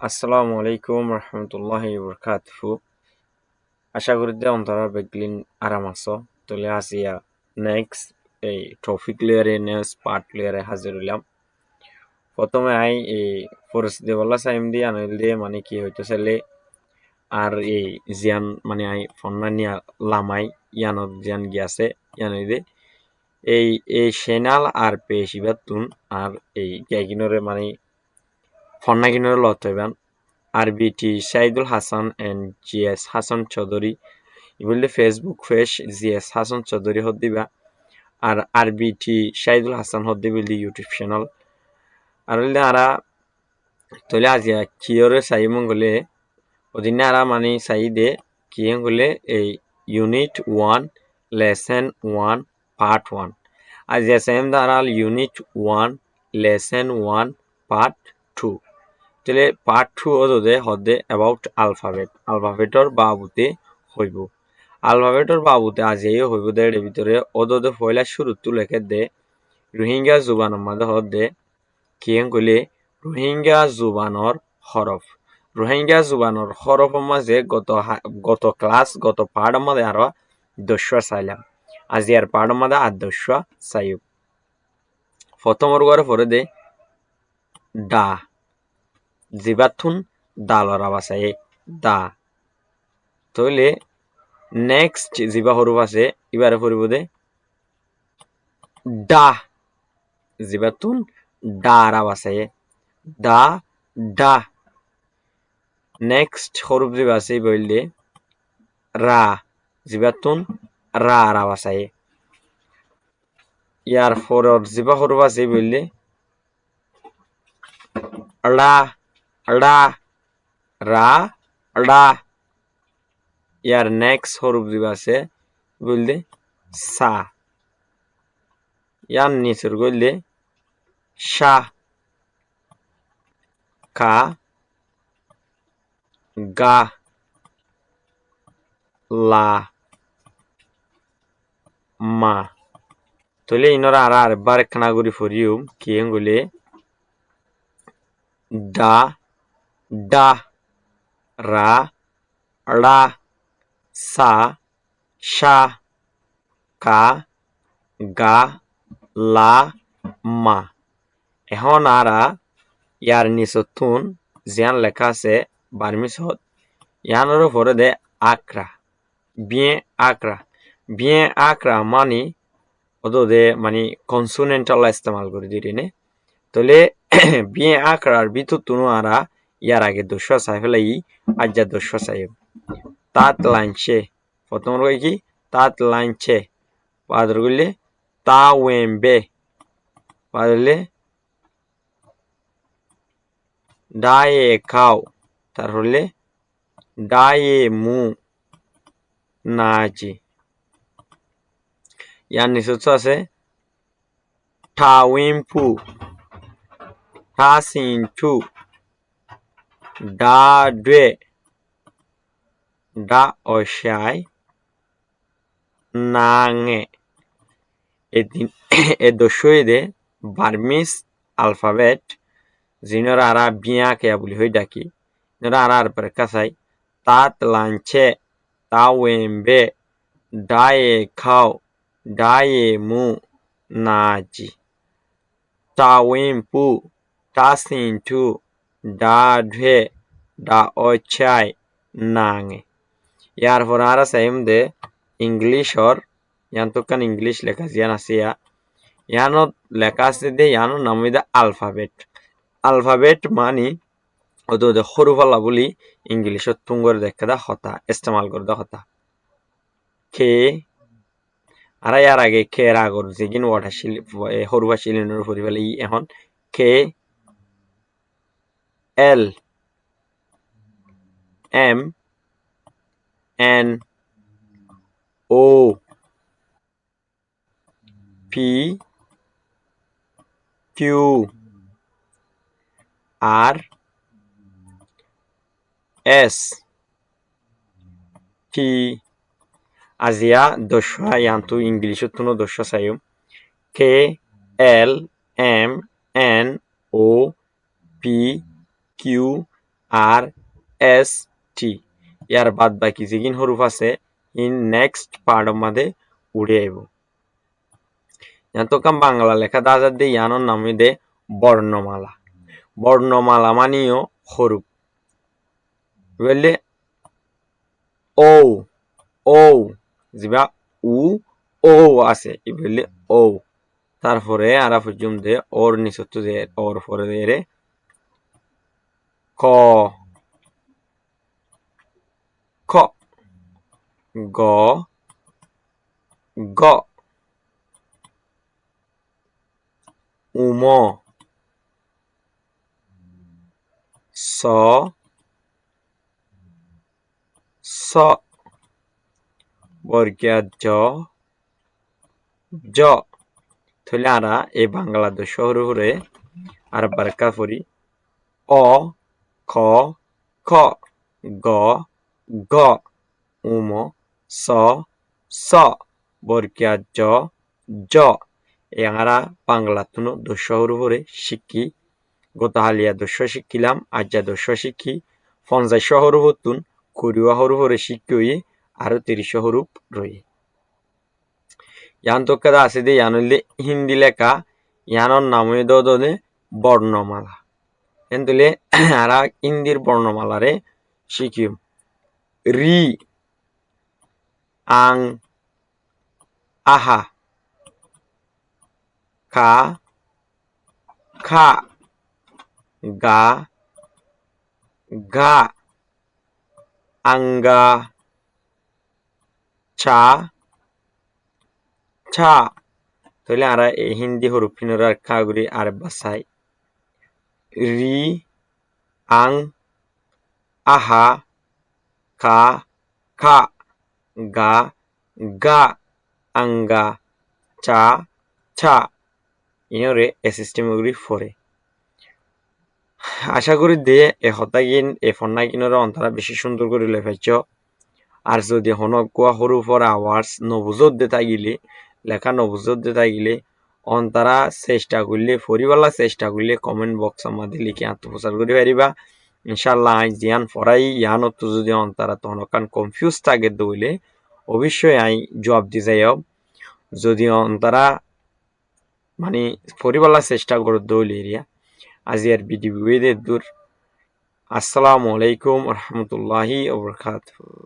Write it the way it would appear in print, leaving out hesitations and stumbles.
আসসালামু আলাইকুম রহমতুল্লাহি বরকাতুহু। আশা করি যে অন্তরা বেগলিন আরাম আছো। তলে আসিয়া নেক্সট এই টপিক লিয়ারে নেক্সট পার্ট লিয়ারে হাজির হইলাম। প্রথমে এই পরিস্থিতি বলা সাইম দিয়ে আনিল দিয়ে মানে কি হইতেছিলে আর এই জিয়ান মানে ফন্না নিয়া লামাই ইয়ানত জিয়ান গিয়াছে ইয়ানইদে এই এই সেনাল আর পেশিবাতুন আর এই গ্যাগিনরে মানে ফন্না গিনরে লত হইবান আরবিটি সাইদুল হাসান এন্ড জিএস হাসান চৌধুরী বললে Facebook page GS Hasan Chowdhury হদ দিবা আর আরবিটি সাইদুল হাসান হদ দিবি ইউটিউব চ্যানেল আর হইলে আরা তলে আজিয়া কিয়রে চাই মঙ্গলে ওদিনে আরা মানে চাই দে কিয়ে গলে এই ইউনিট 1 লেসন 1 পার্ট 1 আজিয়া চাইম দাঁড়াল ইউনিট 1 লেসন 1 পার্ট 2 তাহলে পার্ট 2 ওদে হদে অ্যাবাউট আলফাবেটর বাবুতে হইব আলফাবেটর বাবুতে আজিয়ে হইব দেড় ভিতরে ওদে পয়লা শুরুতু লেখে দে রোহিঙ্গা জুবান মাঝে হদে কিয়েন কইলে রোহিঙ্গা জুবানর হরফ রোহিঙ্গা জুবানর হরফ মাঝে গত ক্লাস গত পার্ট মাঝে আরো 10 চাইলাম আজি আর পার্ট মাঝে আর 10 চাইব প্রথমর ঘরে পরে দে ডা জিবাথুন দালর আবাসায়ে দা তাহলে নেক্সট জিবা হরফ আছে এবারে পড়িব দে ডা জিবাথুন ডার আবাসায়ে দা ডা নেক্সট হরফ জিবা আছে বললে রা জিবাথুন রা আবাসায়ে ইয়ার পরের জিবা হরফ আছে বললে রা রা রা রা ইয়ার নেক্সট হরফ জিবা আছে বললে সা ইয়ার নিচের বললে শা কা গা লা মা তলে ইনরা আর বার খানাগুড়ি ফরিউম কিয়েন গলে ডা ডা রা রা সা শা কা গা লা মা এখন আরা ইয়ার নিচতুন জিয়ান লেখা আছে বার্মিসত ইয়ানোর পরে দে আকরা বিয়ে আকরা মানি ওদে মানে কনসোনেন্টাল ইস্তেমাল করে দিরিনে তলে বিয়ে আকরার ভিতর তুনো আরা ইয়ার আগে 200 চাই ফেলাই আজ্জা 200 চাই তাত লাইনছে প্রথম রয়ে কি তাত লাইনছে পাদর করলে তা ওয়েম্বে পাদলে ডায়ে খাও তার হলে ডায়ে মু নাজি ইয়ার নিচে আছে ঠাউইম্পু ঠাসিনটু ডা ডে ডা অশাই নাঙে এ দশইদে বার্মিস আলফাবেট জিনরা আরা বিয়া কেয়া বলি হই ডাকি নরা আর পর কাসাই তাত লাঞ্চে তাওয়েম্বে ডায়ে খাও ডায়ে মু নাজি তাওয়েম্পু টাসিনটু ডা ঢে ডা অচাই নাঙে ইয়ার পর আর সাইম দে ইংলিশর ইয়ান তোকান ইংলিশ লেখা জিয়ান আসিয়া ইয়ানত লেখা আছে দে ইয়ানো নামিদা আলফাবেট মানি ওদে সরুফালা বলি ইংলিশত তুঙ্গর দেখা দা হতা ইস্তেমাল করে দা হতা কে আর ইয়ার আগে কে আগর যেগিন ওয়াটা শিল সরুফা শিলিনের উপরে ফেলে এখন K L M N O P Q R S T আজিয়া 10 ইয়ান্তু ইংলিশত তুনো 10 চাইম K L M N O P Q R S T ইয়ার বাদ বাকি যেগিন হরুফ আছে ইন নেক্সট পার্ট মাঝে উড়ে আইব তো কাম বাংলা লেখা দাজার দে ইয়ানোর নাম দে বর্ণমালা বর্ণমালা মানিও হরুফ বুঝলে ও ও যেবা উ ও আছে ই বললে ও তারপরে আরা পর্যন্ত দে ওর নিচত দে ওর পরে দে রে ক খ গ গ উম স স বর্গীয় জ জ তাহলে আরা এই বাংলাদেশ শহরে আর বারকা পড়ি অ খ খ গ গ উম স স বর্গীয় জ জ এরা বাংলা তুনো দস্য হরে শিখি গত হালিয়া দস্য শিখিলাম আজ্জা দস্য শিখি 50 হরুপ তুন কুড়িয়া হরুপ হরে শিখি হয়ে আরো 30 হরুপ রয়ে ইয়ান তোকাদা আছে দে ইয়ান হইলে হিন্দি লেখা ইয়ানোর নাম হয়ে দে বর্ণমালা এনতুলে আরা হিন্দির বর্ণমালারে শিখি রি আং আহা কা খা গা গা আঙ্গা চা ছা তাহলে আরা এই হিন্দি হরুফ ফিনরার খাগুড়ি আর বাসাই রি আং আহা কা খা গা গা আঙ্গা চা ছা ইনরে এ সিস্টেমগুলি ফরে আশা করি দিয়ে এ হতাগিন এ ফন্না কিনরে অন্তরা বেশি সুন্দর করে লেখাইছ আর যদি হনকুয়া হরুফর আওয়ার্স নবুজত দে থাকিলে লেখা নবুজত দে থাকিলে অন্তরা চেষ্টা করলে ফরিবালা চেষ্টা করলে কমেন্ট বক্স আমাদের লিখে আত্মপ্রচার করে পারিবা ইনশাল্লাহ আই জিয়ান ফরাই ইয়ানত যদি অন্তরা তহনকান কনফিউজ থাকে দইলে অবশ্যই আই জবাব দি যাই যদি অন্তরা মানে ফরিবালা চেষ্টা করে দইলে এরিয়া আজি আর ভিডিও দূর আসসালামু আলাইকুম রহমতুল্লাহি ওয়া বারাকাতুহু